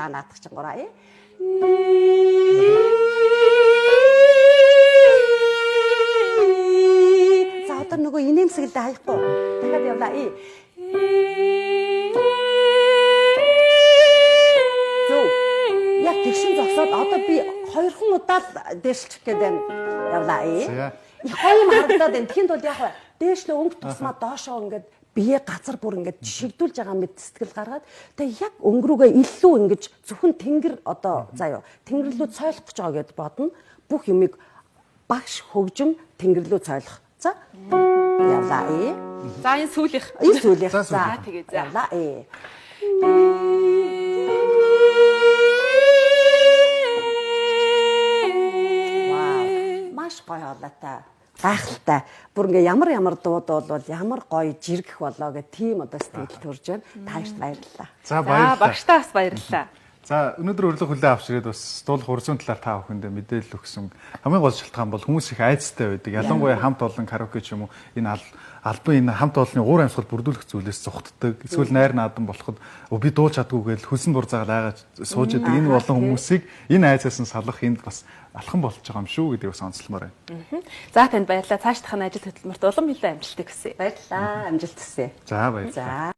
За наадах чинь 3 За одоо нөгөө инээмсэглэлдээ хаяхгүй. Дахиад явлаа Зөв. Яг тэгшин зогсоод одоо би 2хан удаа дээшлчих гээд байна. Явлаа их хоёр харагдаад байна. Тэхийн тулд яг дээш нь өнгө тусмаа доошоо ингээд бие газар бүр ингээд шигдүүлж байгаа мэт сэтгэл гаргаад тэгээ яг өнгөрүүгээ илүү ингэж зөвхөн тэнгэр одоо заяа тэнгэр рүү цойлох гэж байгаа гэд бодно. Бүх юмыг багш хөгжим тэнгэр рүү цойлох. За явлаа За энэ сүүлийнх. За тэгээ явлаа Маш гоё хоолойтой. Гайхалтай. Бүр ингээ ямар дууд бол ямар гоё жиргэх болоо гэх тийм одоо сэтгэл төрж байна. Таашд баярлалаа. За баярлалаа. Багштаа бас баярлалаа. За өнөөдөр урилга хүлээн авч ирээд бас дуулах урьдчилан талаар та бүхэндээ мэдээлэл өгсөн. Хамгийн гол шалтгаан бол хүмүүс их айцтай байдаг. Ялангуяа хамт олон караоке ч юм уу энэ албан энэ хамт олонны уур амьсгал бүрдүүлэх зүйлээс зүхтдэг. Эсвэл найр наадан болоход би дуулж чадгүйгээл хөлсөн бурзаагаар айгаад сууж байдаг. Энэ олон хүмүүсийг энэ айцаас нь салах энд бас алхам болж байгаа юм шүү гэдгийг бас онцлмоор байна. За танд баярлалаа. Цааш дахин ажил хөдөлмөрт улам илүү амжилт хүсье. Баярлалаа. Амжилт хүсье. За баярлалаа.